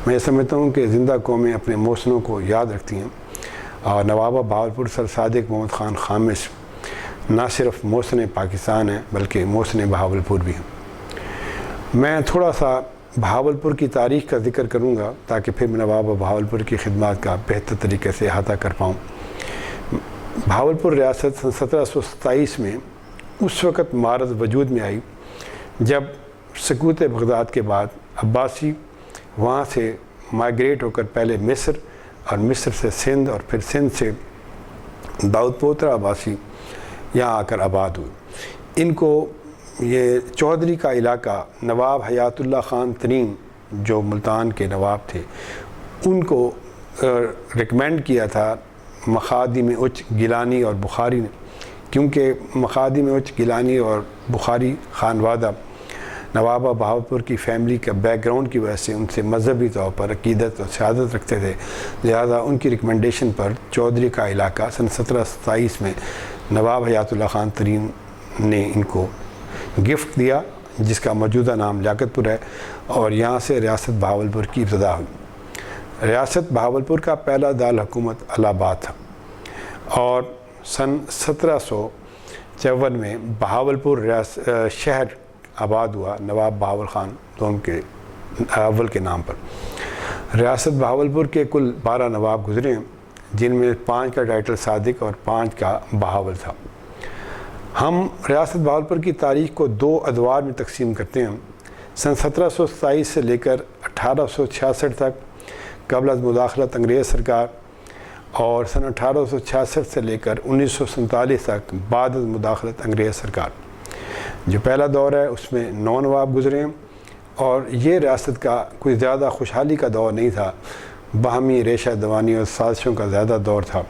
میں سمجھتا ہوں کہ زندہ قومیں اپنے محسنوں کو یاد رکھتی ہیں، اور نواب بہاولپور سر صادق محمد خان خامس نہ صرف محسن پاکستان ہیں بلکہ محسن بہاولپور بھی ہیں۔ میں تھوڑا سا بہاولپور کی تاریخ کا ذکر کروں گا تاکہ پھر میں نواب بہاولپور کی خدمات کا بہتر طریقے سے احاطہ کر پاؤں۔ بہاولپور ریاست سن 1727 میں اس وقت معرض وجود میں آئی جب سقوط بغداد کے بعد عباسی وہاں سے مائیگریٹ ہو کر پہلے مصر اور مصر سے سندھ اور پھر سندھ سے داؤد پوترا عباسی یہاں آ کر آباد ہوئے۔ ان کو یہ چودھری کا علاقہ نواب حیات اللہ خان ترین جو ملتان کے نواب تھے ان کو ریکمینڈ کیا تھا مخادم اچ گیلانی اور بخاری نے، کیونکہ مخادم اچ گیلانی اور بخاری خانوادہ نواب بہاولپور کی فیملی کا بیک گراؤنڈ کی وجہ سے ان سے مذہبی طور پر عقیدت اور سیادت رکھتے تھے، لہذا ان کی ریکمنڈیشن پر چودھری کا علاقہ سن 1727 میں نواب حیات اللہ خان ترین نے ان کو گفٹ دیا، جس کا موجودہ نام لیاقت پور ہے، اور یہاں سے ریاست بہاولپور کی ابتدا ہوئی۔ ریاست بہاولپور کا پہلا دارالحکومت الہ آباد تھا، اور سن 1754 میں بہاولپور شہر آباد ہوا نواب بہاول خان دوم کے اول کے نام پر۔ ریاست بہاولپور کے کل 12 نواب گزرے ہیں، جن میں 5 کا ٹائٹل صادق اور 5 کا بہاول تھا۔ ہم ریاست بہاولپور کی تاریخ کو 2 ادوار میں تقسیم کرتے ہیں۔ سن 1727 سے لے کر 1866 تک قبل از مداخلت انگریز سرکار، اور سن 1866 سے لے کر 1947 تک بعد از مداخلت انگریز سرکار۔ جو پہلا دور ہے اس میں 9 نواب گزرے ہیں، اور یہ ریاست کا کوئی زیادہ خوشحالی کا دور نہیں تھا، باہمی ریشہ دوانی اور سازشوں کا زیادہ دور تھا۔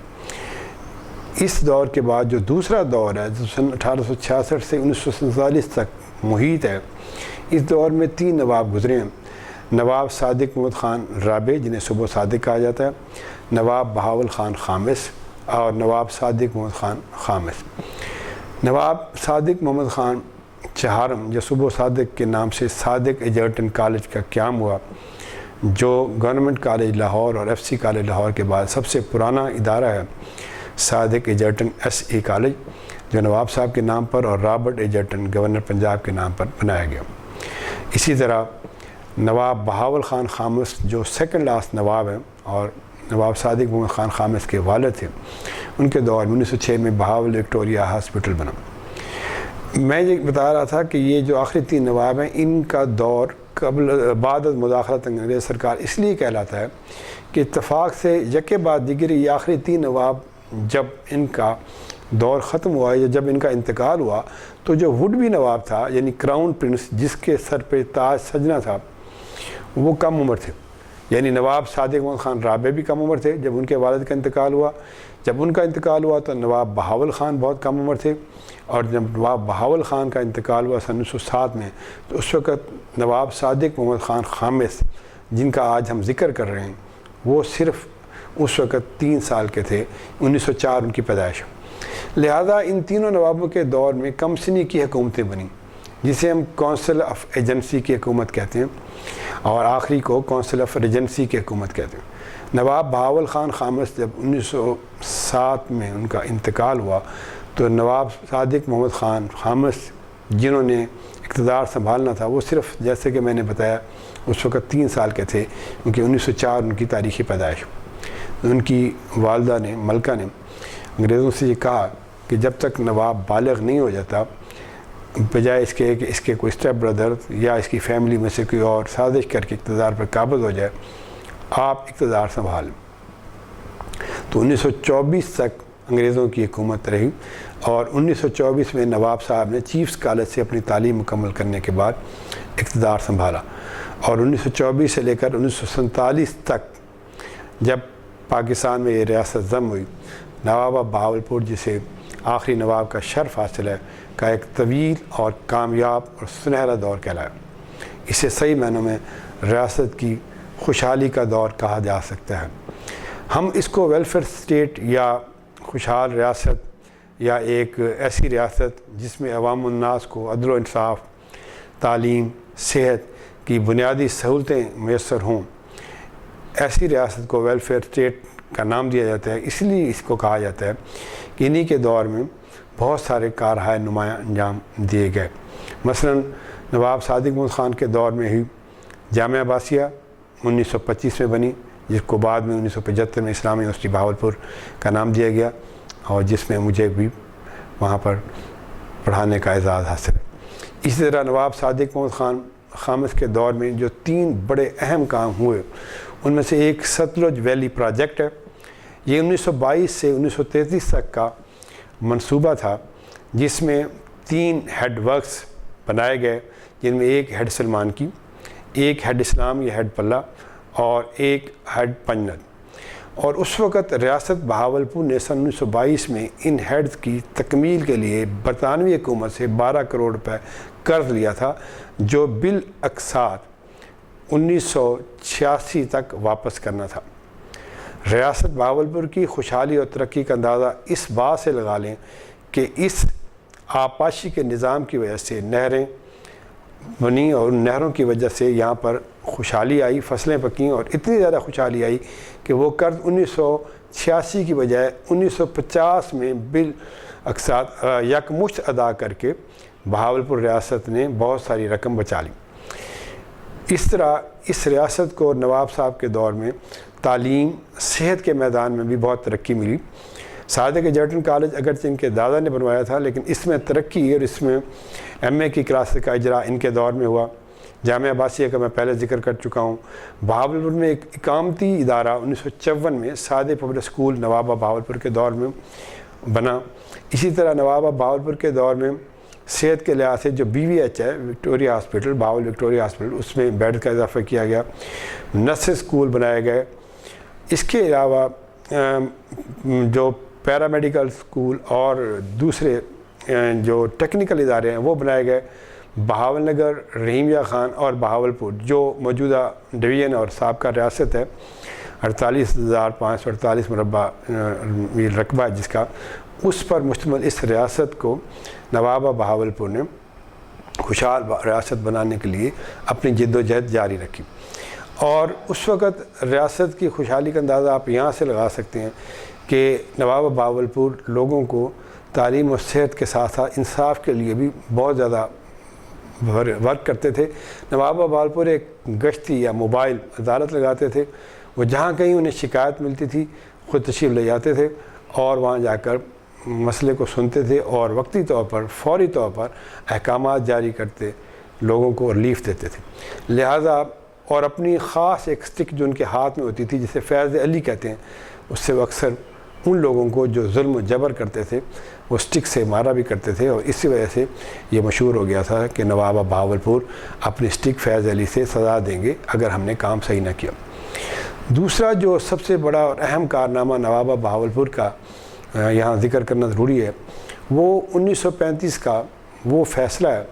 اس دور کے بعد جو دوسرا دور ہے جو سن 1866 سے 1947 تک محیط ہے، اس دور میں 3 نواب گزرے ہیں۔ نواب صادق محمد خان رابع، جنہیں صوبہ صادق کہا جاتا ہے، نواب بہاول خان خامس اور نواب صادق محمد خان خامس۔ نواب صادق محمد خان چہارم جو صوبہ صادق کے نام سے صادق ایجرٹن کالج کا قیام ہوا، جو گورنمنٹ کالج لاہور اور ایف سی کالج لاہور کے بعد سب سے پرانا ادارہ ہے، صادق ایجرٹن ایس اے کالج، جو نواب صاحب کے نام پر اور رابرٹ ایجرٹن گورنر پنجاب کے نام پر بنایا گیا۔ اسی طرح نواب بہاول خان خامس جو سیکنڈ لاسٹ نواب ہیں اور نواب صادق محمد خان خامس کے والد تھے، ان کے دور میں 1906 میں بہاول وکٹوریہ ہاسپٹل بنا۔ میں یہ بتا رہا تھا کہ یہ جو آخری 3 نواب ہیں، ان کا دور بعد از مداخلت انگریز سرکار اس لیے کہلاتا ہے کہ اتفاق سے یکے بعد دیگر یہ آخری 3 نواب جب ان کا دور ختم ہوا یا جب ان کا انتقال ہوا، تو جو وڈ بھی نواب تھا یعنی کراؤن پرنس جس کے سر پہ تاج سجنا تھا، وہ کم عمر تھے، یعنی نواب صادق محمد خان رابع بھی کم عمر تھے جب ان کے والد کا انتقال ہوا۔ جب ان کا انتقال ہوا تو نواب بہاول خان بہت کم عمر تھے، اور جب نواب بہاول خان کا انتقال ہوا سن 1907 میں، تو اس وقت نواب صادق محمد خان خامس جن کا آج ہم ذکر کر رہے ہیں، وہ صرف اس وقت 3 سال کے تھے، 1904 ان کی پیدائش۔ لہذا ان تینوں نوابوں کے دور میں کم سنی کی حکومتیں بنیں، جسے ہم کونسل آف ایجنسی کی حکومت کہتے ہیں، اور آخری کو کونسل آف ریجنسی کی حکومت کہتے ہیں۔ نواب بہاول خان خامس جب 1907 میں ان کا انتقال ہوا، تو نواب صادق محمد خان خامس جنہوں نے اقتدار سنبھالنا تھا، وہ صرف جیسے کہ میں نے بتایا اس وقت 3 سال کے تھے، کیونکہ 1904 ان کی تاریخی پیدائش۔ ان کی والدہ نے ملکہ نے انگریزوں سے یہ کہا کہ جب تک نواب بالغ نہیں ہو جاتا، بجائے اس کے کہ اس کے کوئی اسٹیپ بردر یا اس کی فیملی میں سے کوئی اور سازش کر کے اقتدار پر قابض ہو جائے، آپ اقتدار سنبھال۔ تو 1924 تک انگریزوں کی حکومت رہی، اور 1924 میں نواب صاحب نے چیفز کالج سے اپنی تعلیم مکمل کرنے کے بعد اقتدار سنبھالا، اور 1924 سے لے کر 1947 تک جب پاکستان میں یہ ریاست ضم ہوئی، نواب بہاولپور جسے آخری نواب کا شرف حاصل ہے کا ایک طویل اور کامیاب اور سنہرا دور کہلایا۔ اسے صحیح معنوں میں ریاست کی خوشحالی کا دور کہا جا سکتا ہے۔ ہم اس کو ویلفیئر اسٹیٹ یا خوشحال ریاست یا ایک ایسی ریاست جس میں عوام الناس کو عدل و انصاف، تعلیم، صحت کی بنیادی سہولتیں میسر ہوں، ایسی ریاست کو ویلفیئر اسٹیٹ کا نام دیا جاتا ہے، اس لیے اس کو کہا جاتا ہے کہ انہی کے دور میں بہت سارے کارہائے نمایاں انجام دیے گئے۔ مثلا نواب صادق محمد خان کے دور میں ہی جامعہ عباسیہ 1925 میں بنی، جس کو بعد میں 1975 میں اسلامی یونیورسٹی بہاولپور کا نام دیا گیا، اور جس میں مجھے بھی وہاں پر پڑھانے کا اعزاز حاصل ہے۔ اسی طرح نواب صادق محمد خان خامس کے دور میں جو 3 بڑے اہم کام ہوئے، ان میں سے ایک ستلج ویلی پروجیکٹ ہے۔ یہ 1922 سے 1933 تک کا منصوبہ تھا، جس میں 3 ہیڈ ورکس بنائے گئے، جن میں ایک ہیڈ سلمان کی، ایک ہیڈ اسلام یا ہیڈ پلہ، اور ایک ہیڈ پنجنت۔ اور اس وقت ریاست بہاولپور نے سن 1922 میں ان ہیڈز کی تکمیل کے لیے برطانوی حکومت سے 12 کروڑ روپے قرض لیا تھا، جو بالاقساط 1986 تک واپس کرنا تھا۔ ریاست بہاولپور کی خوشحالی اور ترقی کا اندازہ اس بات سے لگا لیں کہ اس آبپاشی کے نظام کی وجہ سے نہریں بنی، اور ان نہروں کی وجہ سے یہاں پر خوشحالی آئی، فصلیں پکیں، اور اتنی زیادہ خوشحالی آئی کہ وہ قرض 1986 کی بجائے 1950 میں بالاقساط یکمشت ادا کر کے بہاولپور ریاست نے بہت ساری رقم بچا لی۔ اس طرح اس ریاست کو نواب صاحب کے دور میں تعلیم، صحت کے میدان میں بھی بہت ترقی ملی۔ صادق ایجرٹن کالج اگرچہ ان کے دادا نے بنوایا تھا، لیکن اس میں ترقی اور اس میں ایم کے کلاسز کا اجرا ان کے دور میں ہوا۔ جامعہ عباسیہ کا میں پہلے ذکر کر چکا ہوں۔ بہاولپور میں ایک اقامتی ادارہ 1954 میں صادق پبلک اسکول نوابہ بہاولپور کے دور میں بنا۔ اسی طرح نوابہ بہاولپور کے دور میں صحت کے لحاظ سے جو BVH ہے، Victoria hospital, Bahawal Victoria hospital, اس میں بیڈ کا اضافہ کیا گیا، نرسز اسکول بنائے گئے۔ اس کے علاوہ جو پیرامیڈیکل اسکول اور دوسرے جو ٹیکنیکل ادارے ہیں وہ بنائے گئے۔ بہاول نگر، رحیمیہ خان اور بہاولپور جو موجودہ ڈویژن اور سابقہ ریاست ہے، 48,548 مربع رقبہ ہے جس کا، اس پر مشتمل اس ریاست کو نوابہ بہاولپور نے خوشحال ریاست بنانے کے لیے اپنی جد و جہد جاری رکھی۔ اور اس وقت ریاست کی خوشحالی کا اندازہ آپ یہاں سے لگا سکتے ہیں کہ نوابہ بہاولپور لوگوں کو تعلیم و صحت کے ساتھ ساتھ انصاف کے لیے بھی بہت زیادہ ورک کرتے تھے۔ نوابہ بہاولپور ایک گشتی یا موبائل عدالت لگاتے تھے۔ وہ جہاں کہیں انہیں شکایت ملتی تھی خود تشریف لے جاتے تھے اور وہاں جا کر مسئلے کو سنتے تھے اور وقتی طور پر، فوری طور پر احکامات جاری کرتے، لوگوں کو ریلیف دیتے تھے۔ لہٰذا اور اپنی خاص ایک سٹک جو ان کے ہاتھ میں ہوتی تھی، جسے فیض علی کہتے ہیں، اس سے وہ اکثر ان لوگوں کو جو ظلم و جبر کرتے تھے وہ سٹک سے مارا بھی کرتے تھے، اور اسی وجہ سے یہ مشہور ہو گیا تھا کہ نوابہ بہاولپور اپنی سٹک فیض علی سے سزا دیں گے اگر ہم نے کام صحیح نہ کیا۔ دوسرا جو سب سے بڑا اور اہم کارنامہ نوابہ بہاولپور کا یہاں ذکر کرنا ضروری ہے، وہ 1935 کا وہ فیصلہ ہے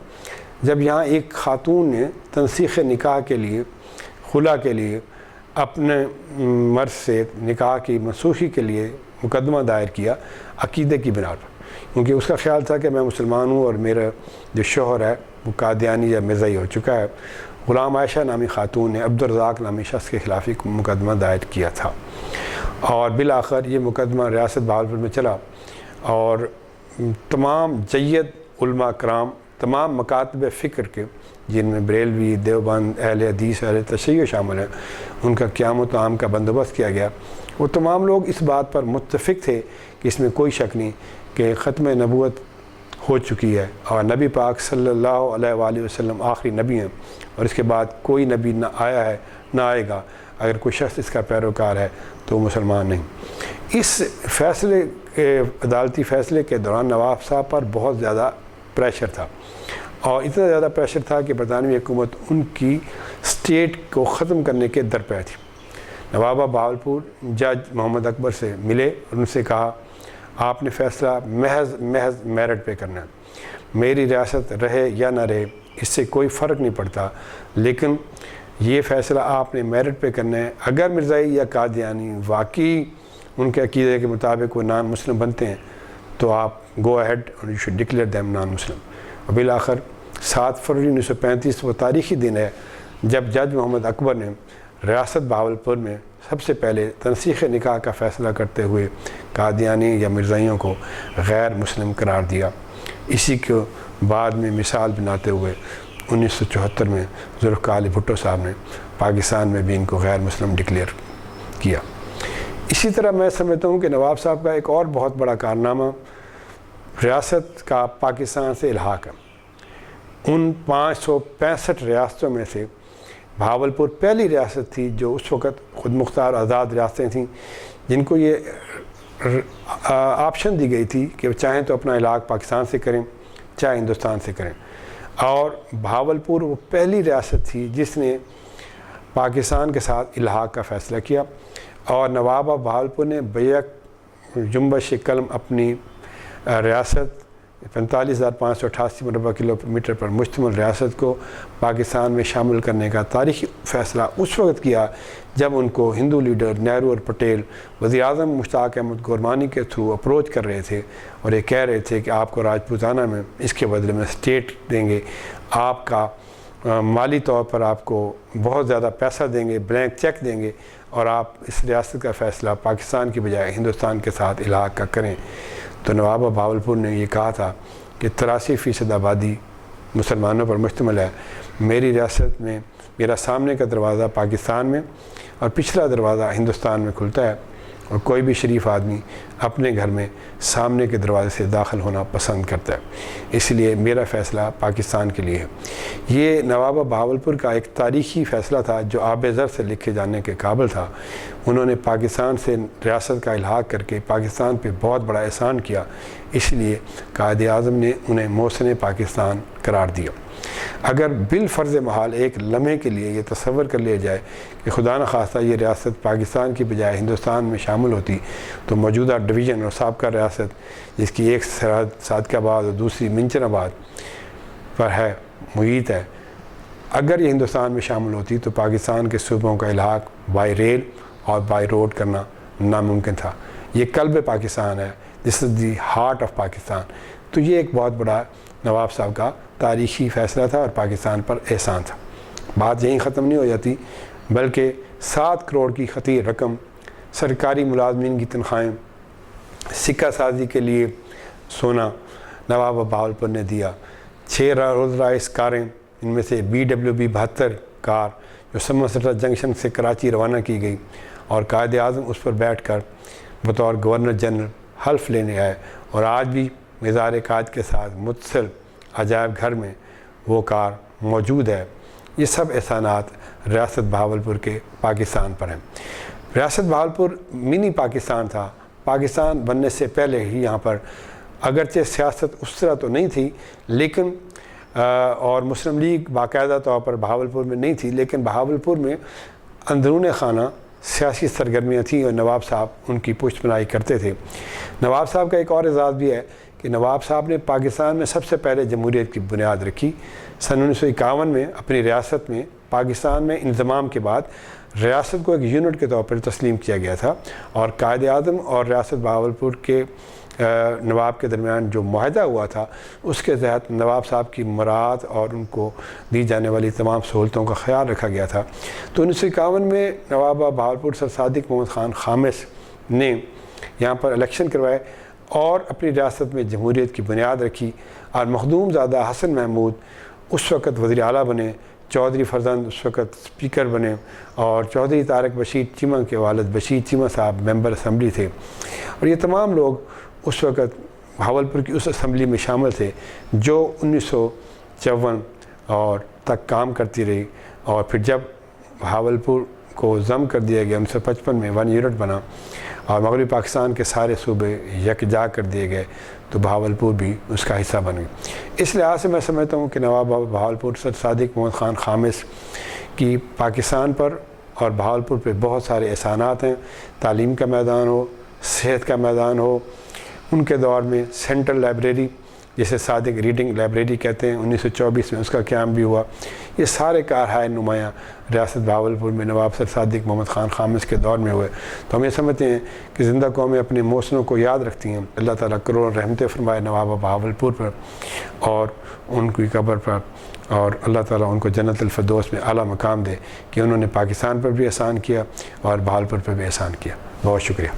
جب یہاں ایک خاتون نے تنسیخ نکاح کے لیے، خلا کے لیے، اپنے مرد سے نکاح کی منسوخی کے لیے مقدمہ دائر کیا عقیدے کی بنا پر، کیونکہ اس کا خیال تھا کہ میں مسلمان ہوں اور میرا جو شوہر ہے وہ قادیانی یا مرزائی ہو چکا ہے۔ غلام عائشہ نامی خاتون نے عبدالرزاق نامی شخص کے خلاف ایک مقدمہ دائر کیا تھا، اور بالآخر یہ مقدمہ ریاست بہاولپور میں چلا، اور تمام جید علماء کرام، تمام مکاتب فکر کے، جن میں بریلوی، دیوبند، اہل حدیث، اہل تشیع شامل ہیں، ان کا قیام و طعام کا بندوبست کیا گیا۔ وہ تمام لوگ اس بات پر متفق تھے کہ اس میں کوئی شک نہیں کہ ختم نبوت ہو چکی ہے، اور نبی پاک صلی اللہ علیہ وآلہ وسلم آخری نبی ہیں، اور اس کے بعد کوئی نبی نہ آیا ہے نہ آئے گا۔ اگر کوئی شخص اس کا پیروکار ہے تو مسلمان نہیں۔ اس فیصلے کے عدالتی فیصلے کے دوران نواب صاحب پر بہت زیادہ پریشر تھا، اور اتنا زیادہ پریشر تھا کہ برطانوی حکومت ان کی اسٹیٹ کو ختم کرنے کے درپے تھی۔ نوابہ بہاولپور جج محمد اکبر سے ملے اور ان سے کہا، آپ نے فیصلہ محض میرٹ پہ کرنا ہے، میری ریاست رہے یا نہ رہے اس سے کوئی فرق نہیں پڑتا، لیکن یہ فیصلہ آپ نے میرٹ پہ کرنا ہے۔ اگر مرزائی یا قادیانی واقعی ان کے عقیدے کے مطابق وہ نان مسلم بنتے ہیں تو آپ گو اہیڈ اور you should declare them non Muslim. اور بالآخر 7 فروری 1935 وہ تاریخی دن ہے جب جج محمد اکبر نے ریاست بہاولپور میں سب سے پہلے تنسیخ نکاح کا فیصلہ کرتے ہوئے قادیانی یا مرزائیوں کو غیر مسلم قرار دیا۔ اسی کو بعد میں مثال بناتے ہوئے 1974 میں ذوالفقار علی بھٹو صاحب نے پاکستان میں بھی ان کو غیر مسلم ڈکلیئر کیا۔ اسی طرح میں سمجھتا ہوں کہ نواب صاحب کا ایک اور بہت بڑا کارنامہ ریاست کا پاکستان سے الحاق ہے۔ ان 565 ریاستوں میں سے بہاولپور پہلی ریاست تھی جو اس وقت خود مختار آزاد ریاستیں تھیں، جن کو یہ آپشن دی گئی تھی کہ چاہیں تو اپنا الحاق پاکستان سے کریں، چاہے ہندوستان سے کریں، اور بہاولپور وہ پہلی ریاست تھی جس نے پاکستان کے ساتھ الحاق کا فیصلہ کیا، اور نواب آف بہاولپور نے بیک جنبش قلم اپنی ریاست 45,588 مربع کلومیٹر پر مشتمل ریاست کو پاکستان میں شامل کرنے کا تاریخی فیصلہ اس وقت کیا جب ان کو ہندو لیڈر نہرو اور پٹیل وزیر اعظم مشتاق احمد گورمانی کے تھرو اپروچ کر رہے تھے اور یہ کہہ رہے تھے کہ آپ کو راجپوتانہ میں اس کے بدلے میں اسٹیٹ دیں گے، آپ کا مالی طور پر آپ کو بہت زیادہ پیسہ دیں گے، بلینک چیک دیں گے، اور آپ اس ریاست کا فیصلہ پاکستان کی بجائے ہندوستان کے ساتھ الحاق کا کریں۔ تو نواب آف بہاولپور نے یہ کہا تھا کہ 83% آبادی مسلمانوں پر مشتمل ہے، میری ریاست میں میرا سامنے کا دروازہ پاکستان میں اور پچھلا دروازہ ہندوستان میں کھلتا ہے، اور کوئی بھی شریف آدمی اپنے گھر میں سامنے کے دروازے سے داخل ہونا پسند کرتا ہے، اس لیے میرا فیصلہ پاکستان کے لیے ہے۔ یہ نواب آف بہاولپور کا ایک تاریخی فیصلہ تھا جو آب زر سے لکھے جانے کے قابل تھا۔ انہوں نے پاکستان سے ریاست کا الحاق کر کے پاکستان پہ بہت بڑا احسان کیا، اس لیے قائد اعظم نے انہیں محسن پاکستان قرار دیا۔ اگر بالفرض محال ایک لمحے کے لیے یہ تصور کر لیا جائے کہ خدا نخواستہ یہ ریاست پاکستان کی بجائے ہندوستان میں شامل ہوتی تو موجودہ ڈویژن اور سابقہ ریاست جس کی ایک سرحد صادق آباد اور دوسری منچن آباد پر ہے محیط ہے، اگر یہ ہندوستان میں شامل ہوتی تو پاکستان کے صوبوں کا الحاق بائی ریل اور بائی روڈ کرنا ناممکن تھا۔ یہ قلب پاکستان ہے، دس از دی ہارٹ آف پاکستان۔ تو یہ ایک بہت بڑا نواب صاحب کا تاریخی فیصلہ تھا اور پاکستان پر احسان تھا۔ بات یہیں ختم نہیں ہو جاتی، بلکہ 7 کروڑ کی خطیر رقم، سرکاری ملازمین کی تنخواہیں، سکہ سازی کے لیے سونا نواب آف بہاولپور نے دیا، 6 رولز رائس کاریں، ان میں سے BWB 72 کار جو سمرسٹر جنکشن سے کراچی روانہ کی گئی، اور قائد اعظم اس پر بیٹھ کر بطور گورنر جنرل حلف لینے آئے، اور آج بھی مزار قائد کے ساتھ متصل عجائب گھر میں وہ کار موجود ہے۔ یہ سب احسانات ریاست بہاولپور کے پاکستان پر ہیں۔ ریاست بہاولپور منی پاکستان تھا۔ پاکستان بننے سے پہلے ہی یہاں پر اگرچہ سیاست اس طرح تو نہیں تھی، لیکن اور مسلم لیگ باقاعدہ طور پر بہاولپور میں نہیں تھی، لیکن بہاولپور میں اندرون خانہ سیاسی سرگرمیاں تھیں اور نواب صاحب ان کی پشت پناہی کرتے تھے۔ نواب صاحب کا ایک اور اعزاز بھی ہے کہ نواب صاحب نے پاکستان میں سب سے پہلے جمہوریت کی بنیاد رکھی۔ سن 1951 میں اپنی ریاست میں پاکستان میں انضمام کے بعد ریاست کو ایک یونٹ کے طور پر تسلیم کیا گیا تھا، اور قائد اعظم اور ریاست بہاولپور کے نواب کے درمیان جو معاہدہ ہوا تھا اس کے تحت نواب صاحب کی مراعات اور ان کو دی جانے والی تمام سہولتوں کا خیال رکھا گیا تھا۔ تو 1951 میں نواب بہاولپور سر صادق محمد خان خامس نے یہاں پر الیکشن کروائے اور اپنی ریاست میں جمہوریت کی بنیاد رکھی، اور مخدوم زادہ حسن محمود اس وقت وزیر اعلیٰ بنے، چودھری فرزند اس وقت اسپیکر بنے، اور چودھری طارق بشیر چیمہ کے والد بشیر چیمہ صاحب ممبر اسمبلی تھے، اور یہ تمام لوگ اس وقت بہاولپور کی اس اسمبلی میں شامل تھے جو 1954 اور تک کام کرتی رہی، اور پھر جب بہاولپور کو ضم کر دیا گیا 1955 میں 1 یونٹ بنا اور مغربی پاکستان کے سارے صوبے یکجا کر دیے گئے تو بہاولپور بھی اس کا حصہ بن گئی۔ اس لحاظ سے میں سمجھتا ہوں کہ نواب بہاولپور سر صادق محمد خان خامس کی پاکستان پر اور بہاولپور پہ بہت سارے احسانات ہیں۔ تعلیم کا میدان ہو، صحت کا میدان ہو، ان کے دور میں سینٹرل لائبریری جسے صادق ریڈنگ لائبریری کہتے ہیں 1924 میں اس کا قیام بھی ہوا۔ یہ سارے کارہائے نمایاں ریاست بہاولپور میں نواب سر صادق محمد خان خامس کے دور میں ہوئے۔ تو ہم یہ سمجھتے ہیں کہ زندہ قومیں اپنے محسنوں کو یاد رکھتی ہیں۔ اللہ تعالیٰ کروڑ رحمتیں فرمائے نواب بہاولپور پر اور ان کی قبر پر اور اللہ تعالیٰ ان کو جنت الفردوس میں اعلیٰ مقام دے کہ انہوں نے پاکستان پر بھی احسان کیا اور بہاولپور پر بھی احسان کیا. بہت شکریہ.